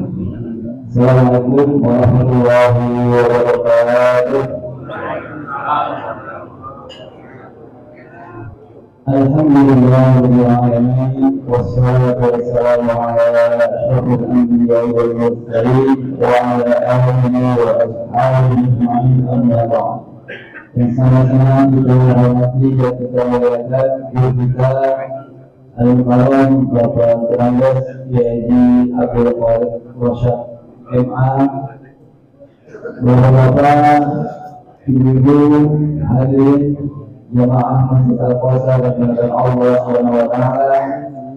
Assalamualaikum warahmatullahi wabarakatuh. Alhamdulillahirabbil alamin wassalatu wassalamu ala asyrofil anbiya'i wal mursalin wa ala alihi wa ashabihi ajma'in amma ba'd. Yang sama-sama kita hormati dan kita muliakan guru kita Al-Mukarram Bapak Teranggas Kiai Abdul Qadir Rosyad MA, Bapak-bapak, ibu-ibu, hadirin jamaah Masjid Al-Qausar dan Jannah Allah SWT,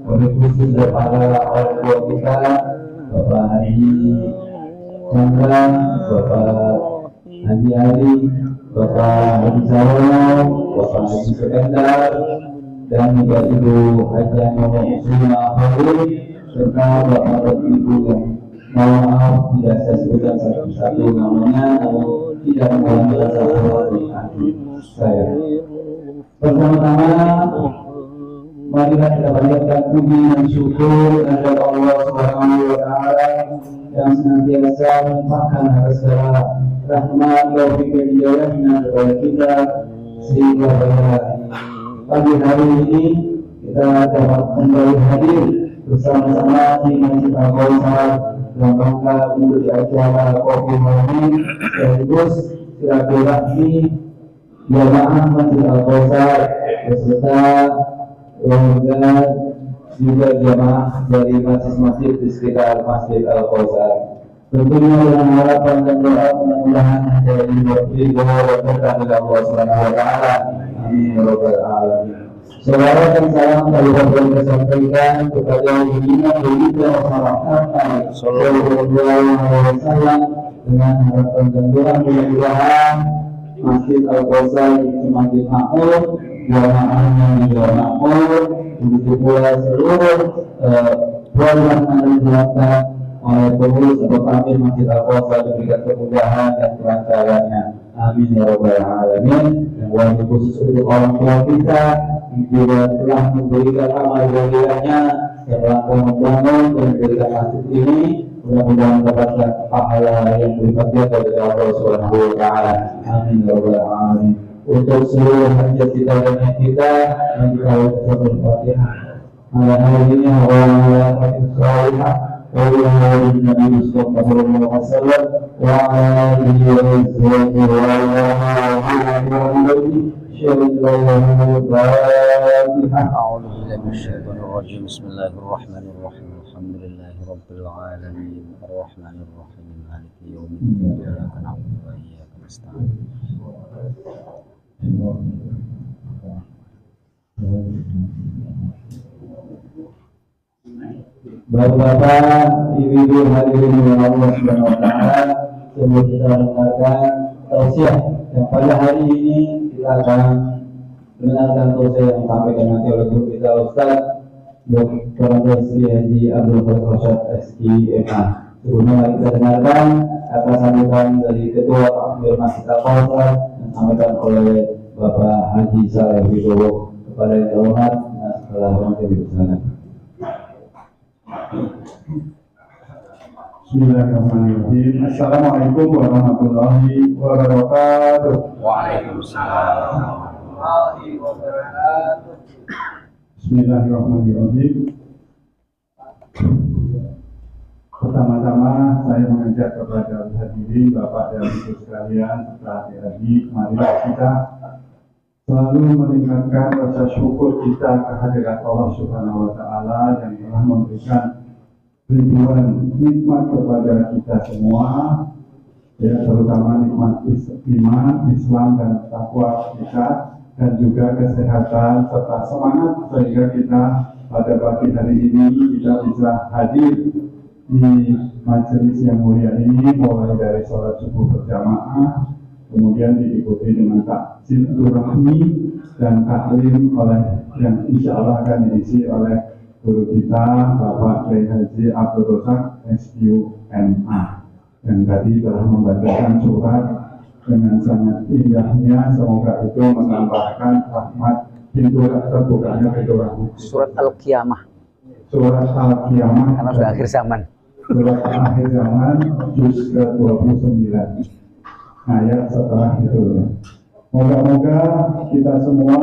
wabil khusus daripada orang tua kita, Bapak Haji Chandra, Bapak Haji Ali, Bapak Haji Sarono, Bapak Haji Sekendar, dan juga Ibu Haji Nomo Muslimah Fahri, serta Bapak dan Ibu yang mohon maaf tidak saya sebutkan satu-satu namanya, namun tidak mengulangi satu saya. Pertama-tama, marilah kita panjatkan puji dan syukur kepada Allah Subhanahu wa Ta'ala yang senantiasa melimpahkan atas segala rahmat dan hidayahnya kepada kita, sehingga pada pagi hari ini kita dapat kembali hadir bersama-sama di Masjid Al-Qausar dalam rangka untuk acara kopi malam sekaligus silaturahmi jamaah Masjid Al-Qausar beserta warga juga jamaah dari masjid-masjid di sekitar Masjid Al-Qausar. Tentunya dengan harapan dan doa mudah-mudahan dari ridho dan berkah dari Allah Subhanahu wa Ta'ala. Amin ya rabbal alamin. Salawat dan salam kami sampaikan kepada junjungan baginda Muhammad sallallahu alaihi wasallam dengan harapan dan doa mudah-mudahan Masjid Al-Qausar semakin makmur, jamaahnya juga makmur, begitu pula seluruh program yang dilakukan oleh pengurus atau kami Masjid Al-Qausar diberikan kemudahan dan kelancarannya. Amin ya rabbal alamin. Dan wajib khusus untuk orang tua kita yang juga telah memberikan amal ibadahnya yang telah membangun dan memberikan masjid ini, mudah-mudahan mendapatkan pahala yang berlipat dari Allah Subhanahu wa Ta'ala. Amin ya rabbal alamin. Untuk seluruh hajat kita dan yang kita yang dikawal bersama Fatihah. Ala hadhihi wa ala salihah wa ala Nabi sallallahu alaihi wasallam wa ala alihi wa sahbihi wa ala أعوذ بالله من الشيطان الرجيم بسم الله الرحمن الرحيم الحمد لله رب العالمين الرحمن الرحيم مالك يوم الدين إياك نعبد وإياك نستعين Bapak-bapak, ibu-ibu hadirin yang Allah Subhanahu wa Ta'ala, sebelum kita mendengarkan tausiah yang pada hari ini kita akan mendengarkan tausiah yang disampaikan nanti oleh guru kita Ustaz Dr. Haji Abdul Qadir Rosyad SIMA. Sebelumnya mari kita dengarkan kata sambutan dari Ketua Takmir Masjid Al-Qausar yang disampaikan oleh Bapak Haji Saleh Wibowo. Kepada yang terhormat, setelah kami bersilakan. Bismillahirrahmanirrahim. Assalamualaikum warahmatullahi wabarakatuh. Waalaikumsalam. Bismillahirrahmanirrahim. Pertama-tama saya mengajak kepada hadirin Bapak dan Ibu sekalian serta adik-adik, marilah kita selalu meningkatkan rasa syukur kita kehadirat Allah Subhanahu wa Ta'ala yang telah memberikan ribuan nikmat kepada kita semua, ya, terutama nikmat iman, Islam dan takwa kita, dan juga kesehatan serta semangat sehingga kita pada pagi hari ini kita bisa hadir di majelis yang mulia ini, mulai dari sholat subuh berjamaah, kemudian diikuti dengan silaturahmi dan taklim oleh yang insya Allah akan diisi oleh guru kita Bapak Kiai Haji Abdul Rosyad SIMA yang tadi telah membacakan surat dengan sangat indahnya. Semoga itu menambahkan rahmat pintu terbukanya pintu rahmat. Surat Al-Qiyamah. Surat Al-Qiyamah Karena sudah akhir zaman. surat akhir zaman juz ke-29 ayat setelah itu ya. Moga-moga kita semua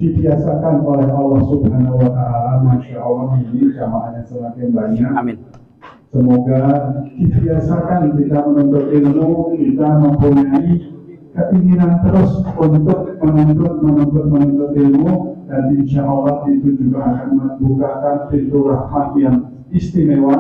dibiasakan oleh Allah Subhanahu wa Ta'ala. Masya Allah, ini jamaahnya semakin banyak. Amin. Semoga dibiasakan kita menuntut ilmu, kita mempunyai keinginan terus untuk menuntut ilmu, dan insya Allah itu juga akan membukakan pintu rahmat yang istimewa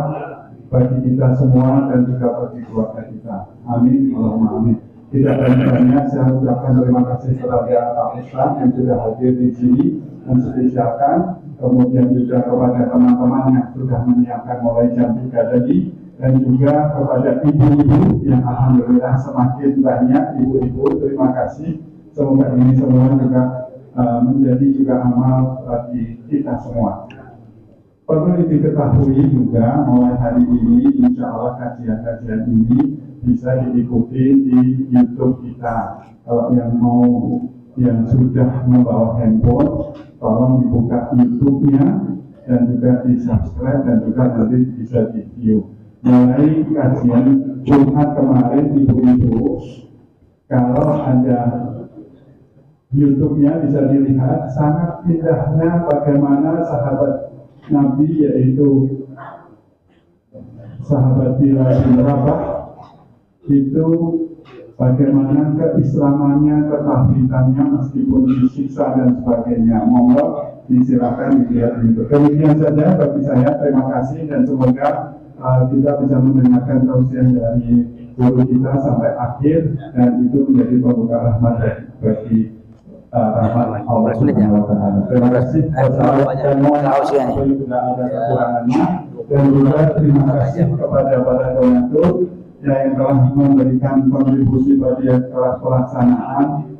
bagi kita semua dan juga bagi keluarga kita. Amin. Allahumma amin. Tidak banyak saya ucapkan terima kasih kepada Pak Ustaz yang sudah hadir di sini menspesialkan, kemudian juga kepada teman-teman yang sudah menyiapkan mulai jam 3 tadi, dan juga kepada ibu-ibu yang alhamdulillah semakin banyak ibu-ibu. Terima kasih. Semoga ini semua juga menjadi juga amal bagi kita semua. Perlu diketahui juga mulai hari ini insya Allah kajian-kajian ini bisa diikuti di YouTube kita. Kalau yang sudah membawa handphone, tolong dibuka YouTube-nya dan juga di subscribe dan juga nanti bisa di view. Mulai kajian Jumat kemarin ibu-ibu, kalau ada YouTube-nya bisa dilihat sangat indahnya bagaimana sahabat Nabi, yaitu sahabat Bilal bin Rabah, itu bagaimana keislamannya, ketauhidannya meskipun disiksa dan sebagainya. Monggo disilakan dilihat itu. Demikian saja bagi saya. Terima kasih dan semoga kita bisa mendengarkan tausiah dari guru kita sampai akhir, dan itu menjadi pembuka rahmat bagi rahmat Allah Subhanahu wa Ta'ala. Terima kasih. Dan mohon maaf apabila ada kekurangannya, dan juga terima kasih kepada para donatur yang telah memberikan kontribusi pada pelaksanaan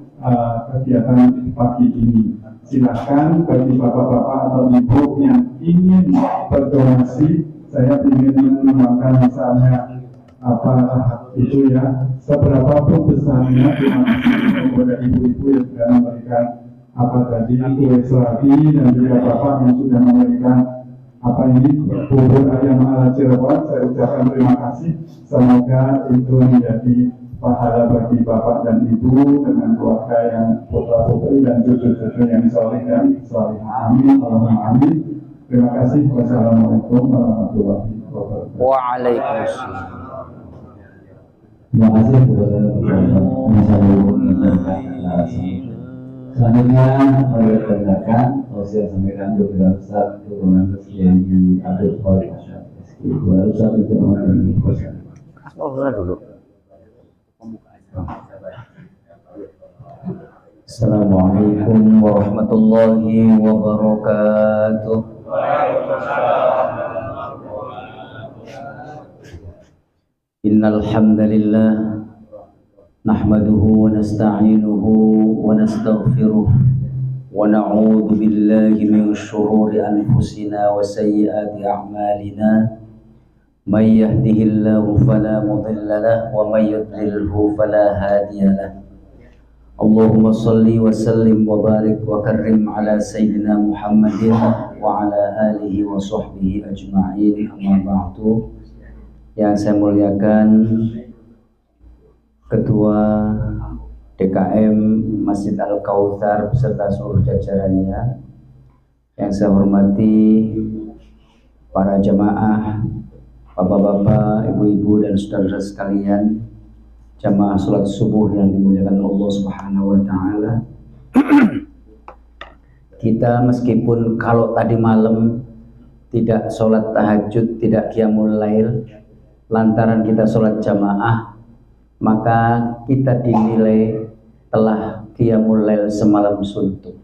kegiatan pagi ini. Silakan bagi bapak-bapak atau ibu yang ingin berdonasi, saya ingin menambahkan misalnya apa itu ya, seberapa pun besarnya. Terima kasih kepada ibu-ibu yang sudah memberikan apa tadi kue selagi, dan juga bapak yang sudah memberikan apa ini bubur ayam ala Cirebon. Saya ucapkan terima kasih. Semoga itu menjadi pahala bagi bapak dan ibu dengan keluarga yang putra putri dan cucu-cucu yang soleh dan solehah. Amin. Allahumma amin. Terima kasih. Wassalamualaikum warahmatullahi wabarakatuh. Waalaikumsalam. Terima kasih kepada selanjutnya mari kita dengarkan tausiah sampaikan kepada Ustaz Ketua Presiden di Abdul Qadir kepada Ustaz untuk mengenai proses. Dulu. Assalamualaikum warahmatullahi wabarakatuh. Innal hamdalillah nahmaduhu wa nasta'inuhu wa nastaghfiruh wa na'udzu billahi min shururi anfusina wa sayyiati a'malina. May yahdihillahu fala mudilla lahu wa may yudlilhu fala hadiya lahu. Allahumma salli wa sallim wa barik wa karrim ala sayyidina Muhammadin wa ala alihi wa sahbihi ajma'in. Amma ba'du. Yang saya muliakan Ketua DKM Masjid Al-Kautsar beserta seluruh jajarannya, yang saya hormati para jamaah, bapak-bapak, ibu-ibu dan saudara sekalian, jamaah sholat subuh yang dimuliakan Allah Subhanahu wa Ta'ala. Kita meskipun kalau tadi malam tidak sholat tahajud, tidak qiyamul lail, lantaran kita sholat jamaah, maka kita dinilai telah qiyamul lail semalam suntuk.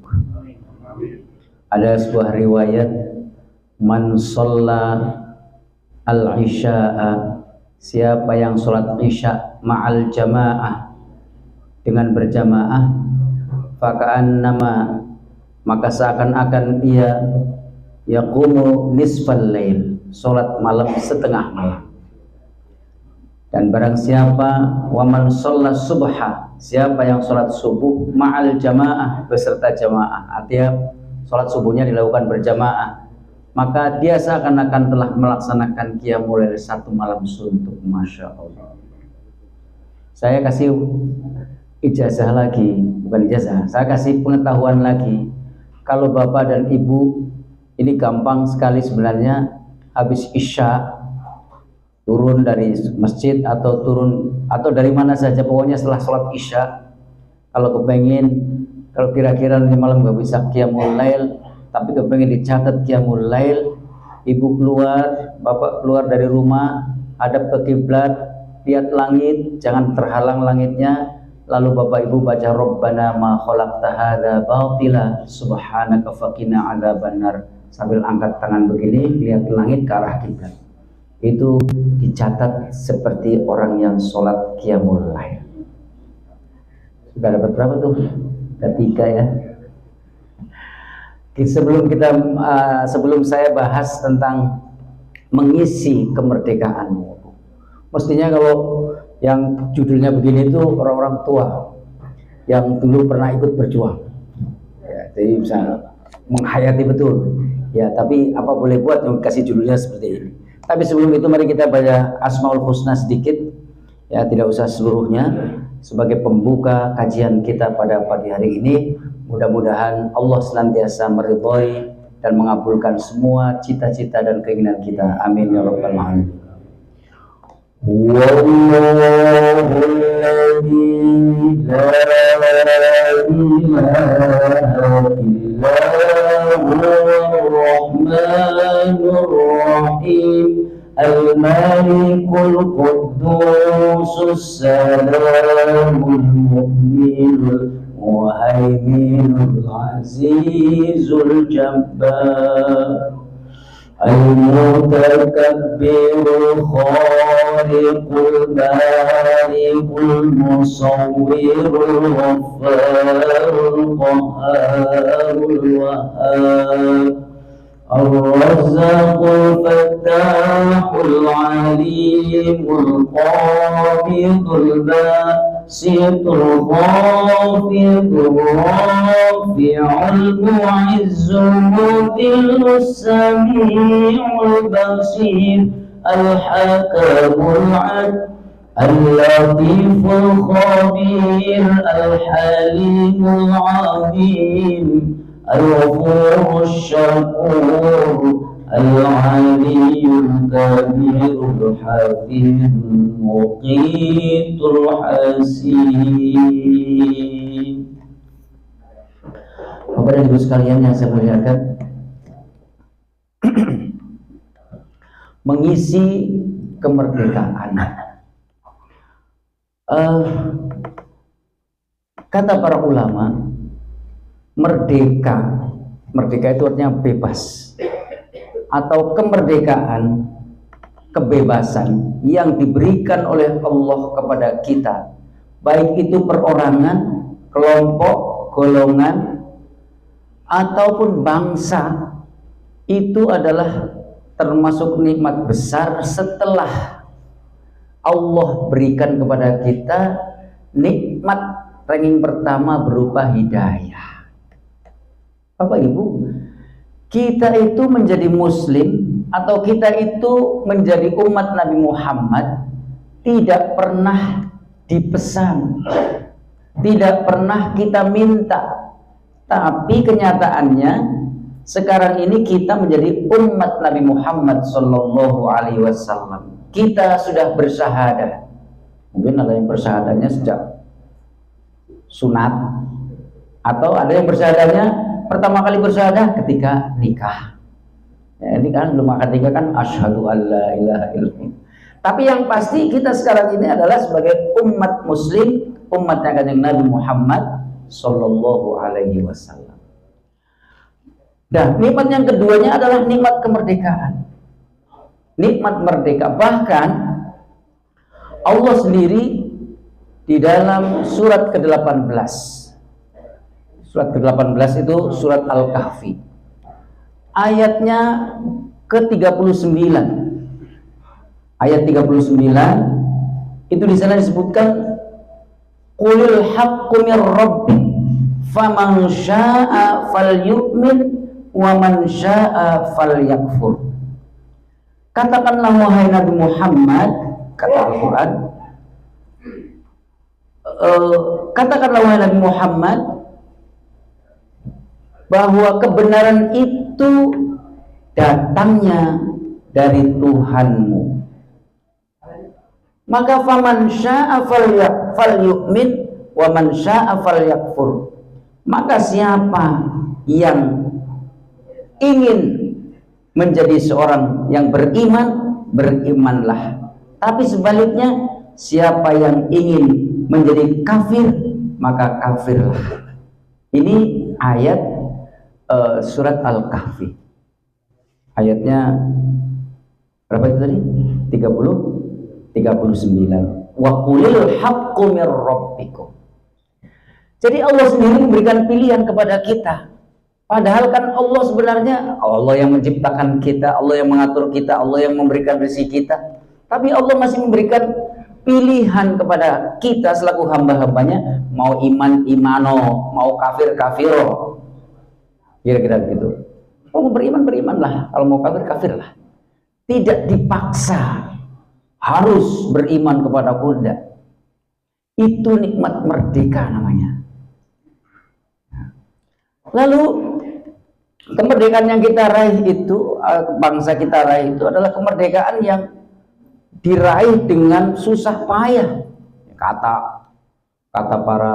Ada sebuah riwayat, man sholla al-isya'a, siapa yang sholat isya ma'al jamaah, dengan berjamaah, faka'annama, maka seakan-akan ia yaqumu nisfal lail, sholat malam setengah malam. Dan barang siapa waman sholat subha, siapa yang sholat subuh ma'al jamaah, beserta jamaah, artinya sholat subuhnya dilakukan berjamaah, maka dia seakan-akan telah melaksanakan qiyamul lail 1 malam suntuk. Masya Allah. Saya kasih ijazah lagi, bukan ijazah, saya kasih pengetahuan lagi. Kalau bapak dan ibu, ini gampang sekali sebenarnya, habis isya turun dari masjid atau dari mana saja, pokoknya setelah sholat isya, kalau kira-kira nanti malam gak bisa qiyamul lail, tapi kepengen dicatat qiyamul lail, ibu keluar, bapak keluar dari rumah, hadap ke kiblat, lihat langit, jangan terhalang langitnya, lalu bapak ibu baca Rabbana ma khalaqta hadza batila subhanaka faqina adzabannar, sambil angkat tangan begini, lihat langit ke arah kiblat. Itu dicatat seperti orang yang sholat qiyamul lail. Sudah dapat berapa tuh? Ketiga ya. Sebelum saya bahas tentang mengisi kemerdekaan, mestinya kalau yang judulnya begini itu orang-orang tua yang dulu pernah ikut berjuang, ya, jadi bisa menghayati betul ya. Tapi apa boleh buat yang kasih judulnya seperti ini. Tapi sebelum itu mari kita baca Asmaul Husna sedikit ya, tidak usah seluruhnya, sebagai pembuka kajian kita pada pagi hari ini. Mudah-mudahan Allah senantiasa meridhai dan mengabulkan semua cita-cita dan keinginan kita. Amin ya rabbal alamin. Wallahul ladzi la ilaha illa huwar rahmanur rahim al-malikul quddusus salamul mu'minul muhaiminul azizul jabbar al-mutakabbirul khaliqul bari'ul musawwirul ghaffarul qahharul wahhab ar-razzaqul fattahul alimul qabidul basitul ghafirul rafi'ul mu'izzul mudhillus sami'ul basir al-hakamul 'adl al-latiful khabir al-halimul 'azim al-ghafurur syakur al-aliyyul kabirul hafizul muqitul hasib. Bapak dan Ibu sekalian yang saya muliakan, mengisi kemerdekaan. Kata para ulama, merdeka itu artinya bebas, atau kemerdekaan, kebebasan yang diberikan oleh Allah kepada kita, baik itu perorangan, kelompok, golongan, ataupun bangsa, itu adalah termasuk nikmat besar setelah Allah berikan kepada kita nikmat ranking pertama berupa hidayah. Bapak Ibu, kita itu menjadi muslim atau kita itu menjadi umat Nabi Muhammad tidak pernah dipesan, tidak pernah kita minta, tapi kenyataannya sekarang ini kita menjadi umat Nabi Muhammad Sallallahu Alaihi Wasallam. Kita sudah bersyahadah. Mungkin ada yang bersyahadatnya sejak sunat, atau ada yang bersyahadatnya pertama kali bersyahadah ketika nikah. Ya, ini kan belum akad nikah kan asyhadu alla ilaha illallah. Tapi yang pasti kita sekarang ini adalah sebagai umat muslim, umatnya kanjeng Nabi Muhammad Sallallahu Alaihi Wasallam. Dan nikmat yang keduanya adalah nikmat kemerdekaan. Nikmat merdeka. Bahkan Allah sendiri di dalam surat ke-18. Surat ke-18 itu surat Al-Kahfi. Ayatnya ke-39. Ayat 39 itu di sana disebutkan qulil haqqu mir rabbik faman syaa'a falyu'min wa man syaa'a falyakfur. Katakanlah wahai Nabi Muhammad, kata Al-Quran, katakanlah wahai Nabi Muhammad bahwa kebenaran itu datangnya dari Tuhanmu. Maka faman syaa'a falyu'min wa man syaa'a falyakfur. Maka siapa yang ingin menjadi seorang yang beriman, berimanlah. Tapi sebaliknya, siapa yang ingin menjadi kafir, maka kafirlah. Ini ayat surat Al-Kahfi. Ayatnya berapa itu tadi? 39. Wa qulil haqqu mir rabbikum. Jadi Allah sendiri memberikan pilihan kepada kita. Padahal kan Allah sebenarnya Allah yang menciptakan kita, Allah yang mengatur kita, Allah yang memberikan rezeki kita. Tapi Allah masih memberikan pilihan kepada kita selaku hamba-hambanya, mau iman imano, mau kafir kafiro. Kira-kira begitu. Kalau mau beriman berimanlah, kalau mau kafir kafirlah. Tidak dipaksa harus beriman kepada kuda. Itu nikmat merdeka namanya. Lalu kemerdekaan yang kita raih itu, bangsa kita raih itu adalah kemerdekaan yang diraih dengan susah payah. Kata para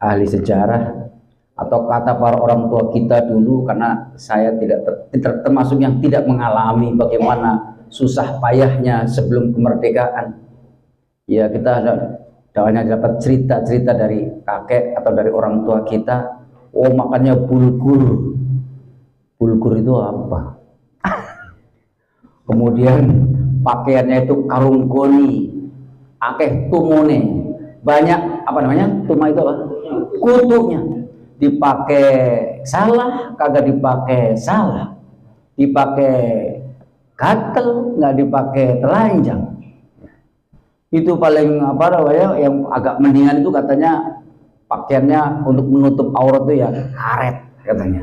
ahli sejarah atau kata para orang tua kita dulu, karena saya tidak termasuk yang tidak mengalami bagaimana susah payahnya sebelum kemerdekaan. Ya, kita hanya dapat cerita-cerita dari kakek atau dari orang tua kita. Oh, makannya bulgur. Bulgur itu apa? Kemudian pakaiannya itu karung goni, akeh tumone, banyak apa namanya? Tuma itu apa? Kutunya. Dipakai salah, kagak dipakai salah. Dipakai gatel, nggak dipakai telanjang. Itu paling apa namanya? Yang agak mendingan itu katanya pakaiannya untuk menutup aurat itu ya karet katanya.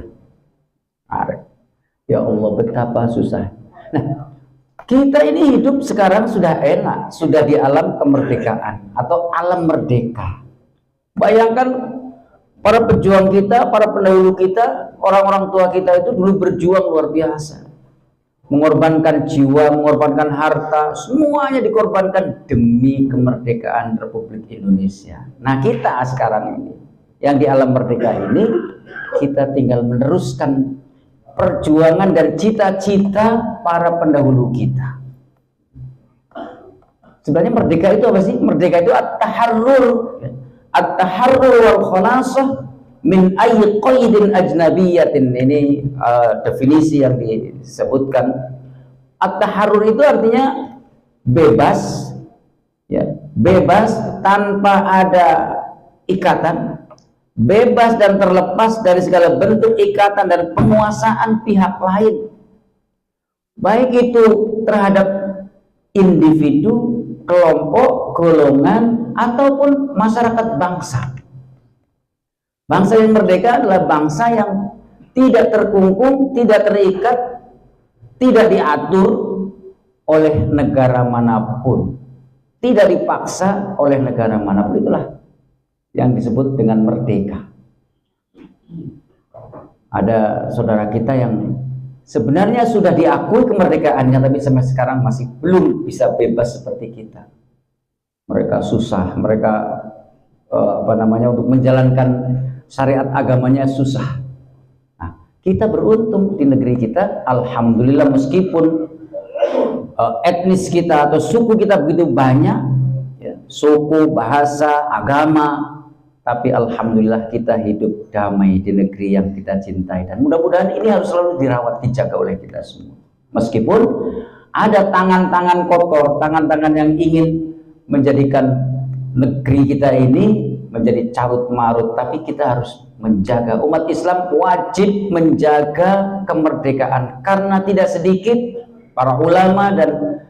Karet. Ya Allah, betapa susah. Nah, kita ini hidup sekarang sudah enak, sudah di alam kemerdekaan atau alam merdeka. Bayangkan para pejuang kita, para pendahulu kita, orang-orang tua kita itu dulu berjuang luar biasa. Mengorbankan jiwa, mengorbankan harta, semuanya dikorbankan demi kemerdekaan Republik Indonesia. Nah, kita sekarang ini, yang di alam merdeka ini, kita tinggal meneruskan perjuangan dan cita-cita para pendahulu kita. Sebenarnya merdeka itu apa sih? Merdeka itu at-taharrur wal khalasah min ayyi qaidin ajnabiyatin. Ini definisi yang disebutkan. At-taharrur itu artinya bebas, ya, bebas tanpa ada ikatan, bebas dan terlepas dari segala bentuk ikatan dan penguasaan pihak lain, baik itu terhadap individu, kelompok, golongan, ataupun masyarakat bangsa. Bangsa yang merdeka adalah bangsa yang tidak terkungkung, tidak terikat, tidak diatur oleh negara manapun, tidak dipaksa oleh negara manapun. Itulah yang disebut dengan merdeka. Ada saudara kita yang sebenarnya sudah diakui kemerdekaannya, tapi sampai sekarang masih belum bisa bebas seperti kita. Mereka susah, mereka untuk menjalankan syariat agamanya susah. Nah, kita beruntung di negeri kita, alhamdulillah, meskipun etnis kita atau suku kita begitu banyak, ya, suku, bahasa, agama, tapi alhamdulillah kita hidup damai di negeri yang kita cintai, dan mudah-mudahan ini harus selalu dirawat, dijaga oleh kita semua. Meskipun ada tangan-tangan kotor, tangan-tangan yang ingin menjadikan negeri kita ini menjadi carut marut, tapi kita harus menjaga. Umat Islam wajib menjaga kemerdekaan, karena tidak sedikit para ulama dan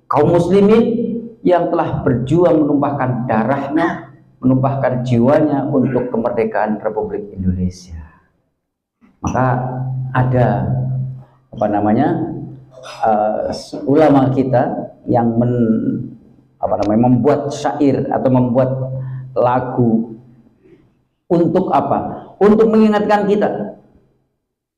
kaum muslimin yang telah berjuang menumpahkan darahnya, menumpahkan jiwanya untuk kemerdekaan Republik Indonesia. Maka ada ulama kita yang membuat syair atau membuat lagu untuk apa? Untuk mengingatkan kita.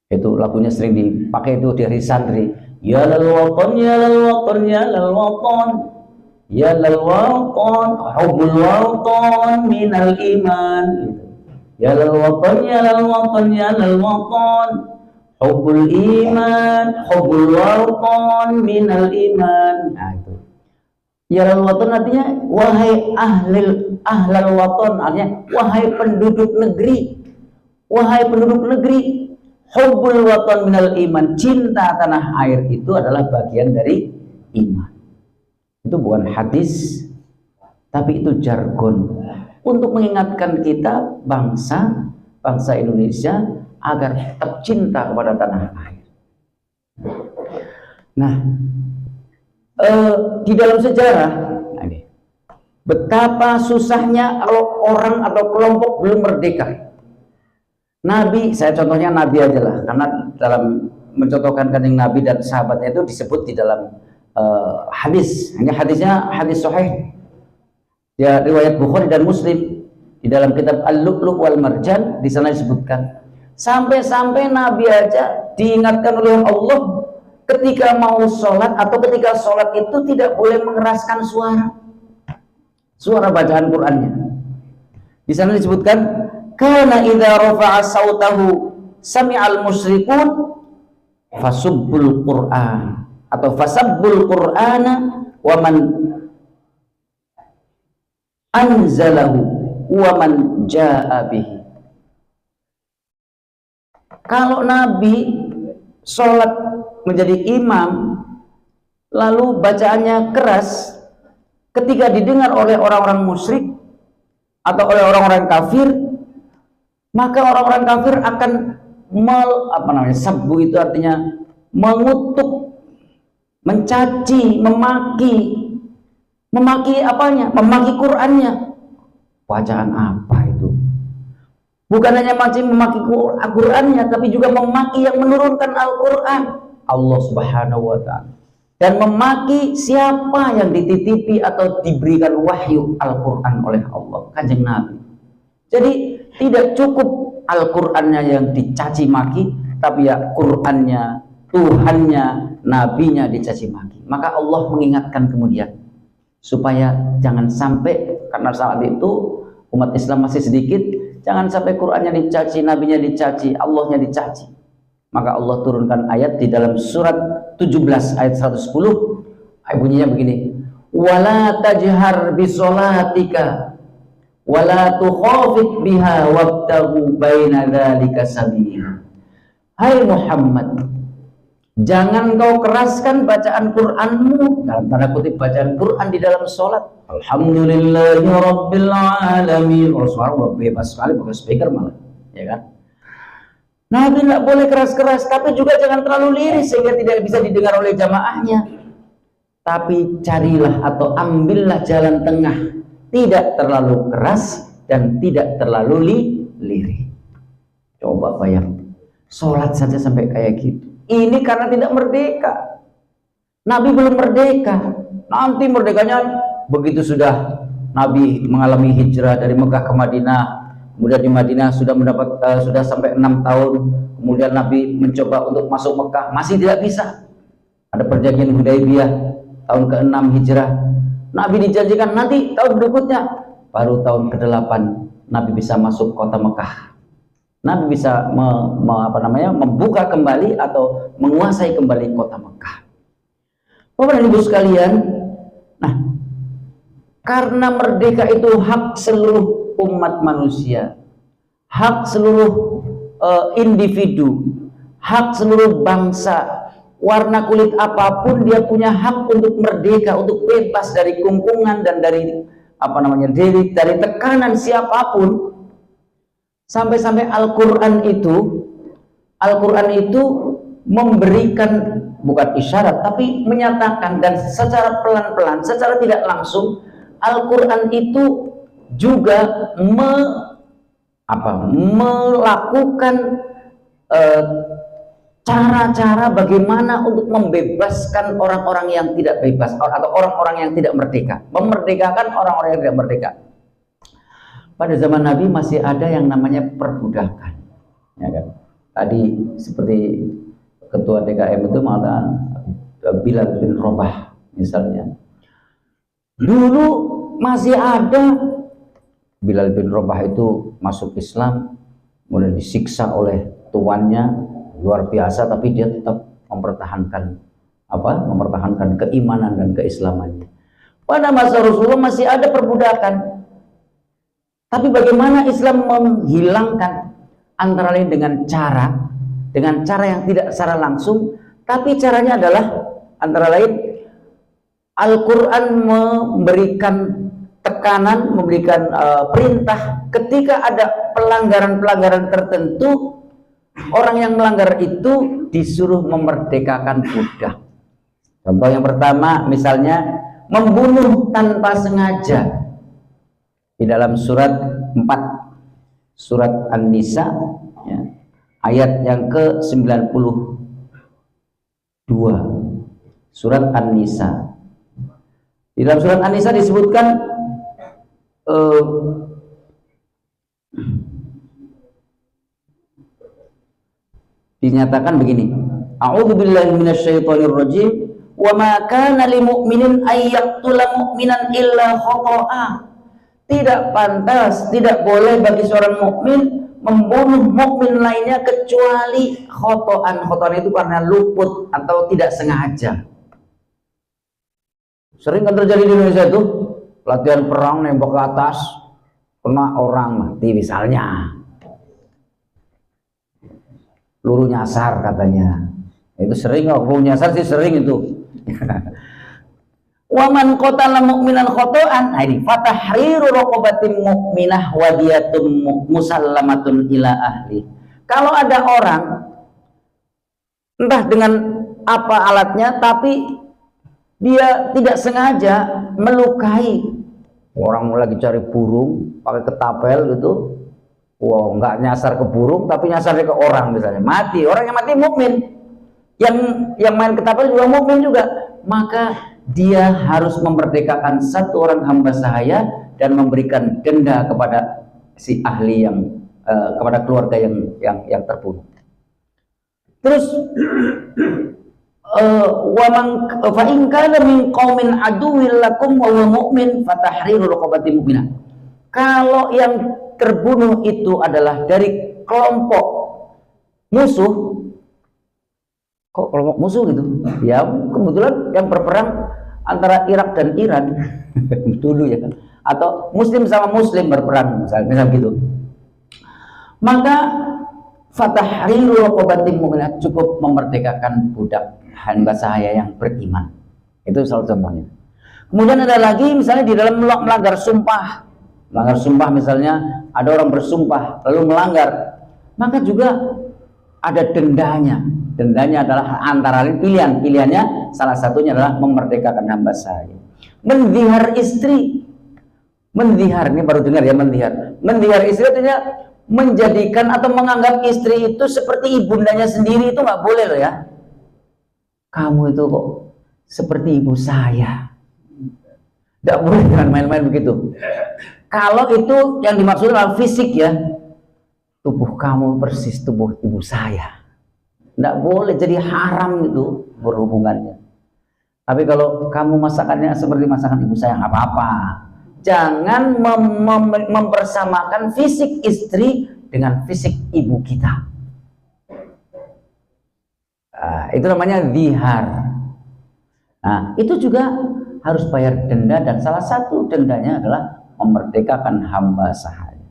Itu lagunya sering dipakai itu dari santri. Ya lal watan, ya lal watan, ya lal watan, ya lal watan, hubbul watan minal iman. Ya lal watan, ya lal watan, ya lal watan, hubbul iman, hubbul watan minal iman. Nah itu. Ya lal watan artinya wahai ahlal watan, artinya wahai penduduk negeri. Wahai penduduk negeri, hubbul watan minal iman, cinta tanah air itu adalah bagian dari iman. Itu bukan hadis, tapi itu jargon untuk mengingatkan kita bangsa Indonesia agar tetap cinta kepada tanah air. Nah, di dalam sejarah betapa susahnya kalau orang atau kelompok belum merdeka. Nabi, saya contohnya Nabi aja lah, karena dalam mencontohkan kanjeng Nabi dan sahabatnya itu disebut di dalam hadis. Hanya hadisnya hadis sahih. Ya, riwayat Bukhari dan Muslim di dalam kitab Al-Lu'lu' wal Marjan, di sana disebutkan sampai-sampai Nabi aja diingatkan oleh Allah ketika mau sholat atau ketika sholat itu tidak boleh mengeraskan suara bacaan Qur'annya. Di sana disebutkan kana idza rafa'a sautahu sami'al musyrikun fasubbul Qur'an atau fasabbul Qur'ana wa man anzalahu wa man jaa bihi. Kalau Nabi sholat menjadi imam lalu bacaannya keras, ketika didengar oleh orang-orang musyrik atau oleh orang-orang kafir, maka orang-orang kafir akan sabbu itu artinya mengutuk, mencaci, memaki apanya? Memaki Qur'annya. Bacaan apa itu? Bukan hanya memaki Qur'annya, tapi juga memaki yang menurunkan Al-Qur'an, Allah Subhanahu wa ta'ala. Dan memaki siapa yang dititipi atau diberikan wahyu Al-Qur'an oleh Allah, kanjeng Nabi. Jadi tidak cukup Al-Qur'annya yang dicaci maki, tapi ya Qur'annya, Tuhannya, Nabinya dicaci maki. Maka Allah mengingatkan kemudian supaya jangan sampai, karena saat itu umat Islam masih sedikit, jangan sampai Qur'annya dicaci, Nabinya dicaci, Allahnya dicaci. Maka Allah turunkan ayat di dalam surat 17 ayat 110, bunyinya begini: wala tajhar bisolatika wala tukhafit biha wabtaghu baina dzalika sabila. Hai Muhammad, jangan kau keraskan bacaan Qur'anmu, dalam tanda kutip bacaan Qur'an di dalam sholat. Alhamdulillahi rabbil alamin. Oh, suara bebas sekali pakai speaker malah, ya kan? Nabi tidak boleh keras-keras, tapi juga jangan terlalu liris sehingga tidak bisa didengar oleh jamaahnya. Tapi carilah atau ambillah jalan tengah, tidak terlalu keras dan tidak terlalu lirih. Coba bayang, sholat saja sampai kayak gitu. Ini karena tidak merdeka. Nabi belum merdeka. Nanti merdekanya begitu sudah Nabi mengalami hijrah dari Mekah ke Madinah. Kemudian di Madinah sudah sampai 6 tahun. Kemudian Nabi mencoba untuk masuk Mekah, masih tidak bisa. Ada perjanjian Hudaybiyah tahun ke-6 hijrah. Nabi dijanjikan nanti tahun berikutnya, baru tahun ke-8 Nabi bisa masuk kota Mekah. Nabi bisa membuka kembali atau menguasai kembali kota Mekah. Bapak dan Ibu sekalian, nah, karena merdeka itu hak seluruh umat manusia, hak seluruh individu, hak seluruh bangsa, warna kulit apapun dia punya hak untuk merdeka, untuk bebas dari kungkungan dan dari dari tekanan siapapun. Sampai-sampai Al-Qur'an itu memberikan bukan isyarat tapi menyatakan, dan secara pelan-pelan, secara tidak langsung Al-Qur'an itu juga melakukan cara-cara bagaimana untuk membebaskan orang-orang yang tidak bebas atau orang-orang yang tidak merdeka, memerdekakan orang-orang yang tidak merdeka. Pada zaman Nabi masih ada yang namanya perbudakan, ya kan? Tadi seperti ketua DKM itu mengatakan Bilal bin Rabah misalnya. Dulu masih ada Bilal bin Rabah itu masuk Islam, kemudian disiksa oleh tuannya luar biasa, tapi dia tetap mempertahankan keimanan dan keislamannya. Pada masa Rasulullah masih ada perbudakan, tapi bagaimana Islam menghilangkan, antara lain dengan cara yang tidak secara langsung, tapi caranya adalah antara lain Al-Quran memberikan tekanan, memberikan perintah ketika ada pelanggaran-pelanggaran tertentu. Orang yang melanggar itu disuruh memerdekakan budak. Contoh yang pertama misalnya membunuh tanpa sengaja. Di dalam surat 4 surat An-Nisa ya, ayat yang ke-92. Surat An-Nisa. Di dalam surat An-Nisa disebutkan dinyatakan begini, a'udzubillahi minasyaitonirrajim, wa ma kana lil mu'minin ay yaqtula mu'minan illa khata'a. Tidak pantas, tidak boleh bagi seorang mukmin membunuh mukmin lainnya kecuali khotoan. Khotoan itu karena luput atau tidak sengaja. Sering kan terjadi di Indonesia itu, latihan perang nembak ke atas, kena orang mati misalnya. Peluru nyasar katanya. Itu sering kok, peluru nyasar sih sering itu. Waman qatala mu'minan khotoan, nah ini fatahriru raqabatin mu'minah wadiyatun musallamatun ila ahli. Kalau ada orang entah dengan apa alatnya, tapi dia tidak sengaja melukai orang lagi cari burung pakai ketapel gitu. Wow, nggak nyasar ke burung tapi nyasar ke orang misalnya, mati. Orang yang mati mukmin, yang main ketapel juga mukmin juga, maka dia harus memerdekakan satu orang hamba sahaya dan memberikan denda kepada si ahli yang kepada keluarga yang terbunuh. Terus wa man fa in kana min qaumin aduwwil lakum wa huwa mu'min fatahriru raqabatin mu'minah. Kalau yang terbunuh itu adalah dari kelompok musuh, kok kelompok musuh gitu ya, kebetulan yang berperang antara Irak dan Iran dulu ya kan, atau muslim sama muslim berperang misal gitu, maka fatahriru raqabatin mu'minah, cukup memerdekakan budak hamba sahaya yang beriman. Itu salah contohnya. Kemudian ada lagi misalnya di dalam melanggar sumpah misalnya, ada orang bersumpah lalu melanggar, maka juga ada dendanya. Dendanya adalah antara lain pilihannya salah satunya adalah memerdekakan hamba sahaya. Mendihar istri, mendihar ini baru dengar ya, mendihar istri artinya menjadikan atau menganggap istri itu seperti ibundanya sendiri, itu nggak boleh loh ya. Kamu itu kok seperti ibu saya, nggak boleh dengan main-main begitu. Kalau itu yang dimaksud adalah fisik ya, tubuh kamu persis tubuh ibu saya, nggak boleh, jadi haram itu berhubungannya. Tapi kalau kamu masakannya seperti masakan ibu saya, nggak apa-apa. Jangan mempersamakan fisik istri dengan fisik ibu kita. Itu namanya zihar. Nah, itu juga harus bayar denda, dan salah satu dendanya adalah memerdekakan hamba sahaya.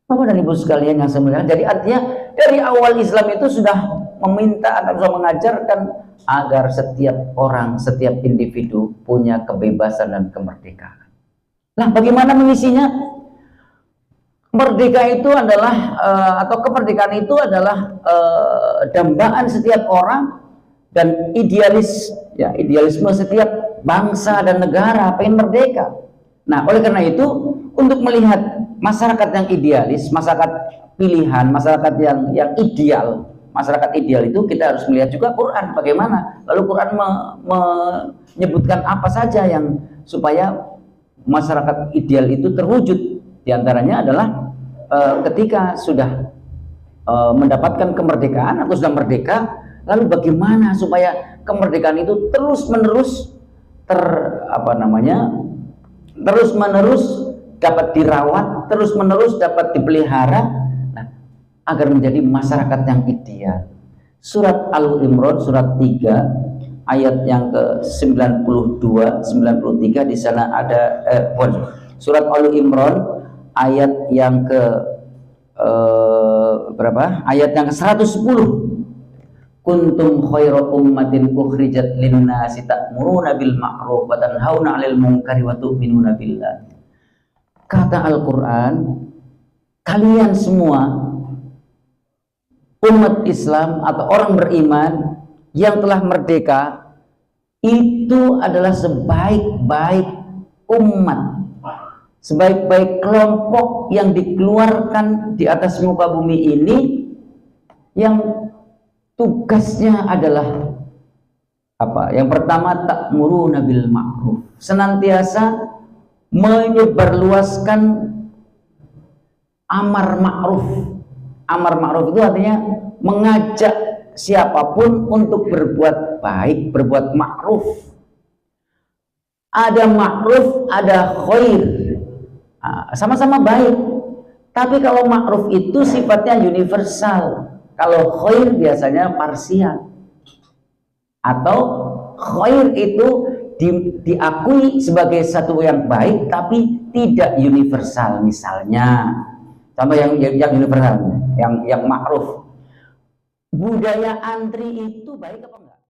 Bapak dan Ibu sekalian yang saya muliakan, jadi artinya dari awal Islam itu sudah meminta atau sudah mengajarkan agar setiap orang, setiap individu punya kebebasan dan kemerdekaan. Nah, bagaimana mengisinya? Merdeka itu adalah atau kemerdekaan itu adalah dambaan setiap orang dan idealisme setiap bangsa dan negara pengen merdeka. Nah, oleh karena itu, untuk melihat masyarakat yang idealis, masyarakat pilihan, masyarakat yang ideal, masyarakat ideal itu kita harus melihat juga Quran bagaimana. Lalu Quran menyebutkan apa saja yang supaya masyarakat ideal itu terwujud. Di antaranya adalah ketika sudah mendapatkan kemerdekaan atau sudah merdeka, lalu bagaimana supaya kemerdekaan itu terus-menerus terus-menerus dapat dirawat, terus-menerus dapat dipelihara, agar menjadi masyarakat yang ideal. Surat Al-Imran surat 3 ayat yang ke-92 93 di sana ada surat Al-Imran ayat yang ke ayat yang ke-110. Kuntum khairu ummatin ukhrijat lin-nasi ta'muruna bil ma'ruf wa tanhauna 'anil munkari wa tu'minuna billah. Kata Al-Qur'an, kalian semua umat Islam atau orang beriman yang telah merdeka itu adalah sebaik-baik umat, sebaik-baik kelompok yang dikeluarkan di atas muka bumi ini, yang tugasnya adalah apa? Yang pertama, ta'muruna bil ma'ruf, senantiasa menyebarluaskan amar ma'ruf. Amar ma'ruf itu artinya mengajak siapapun untuk berbuat baik, berbuat ma'ruf. Ada ma'ruf, ada khair, sama-sama baik. Tapi kalau ma'ruf itu sifatnya universal, kalau khair biasanya parsial. Atau khair itu diakui sebagai satu yang baik tapi tidak universal. Misalnya contoh yang universal, yang ma'ruf, budaya antri itu baik apa enggak?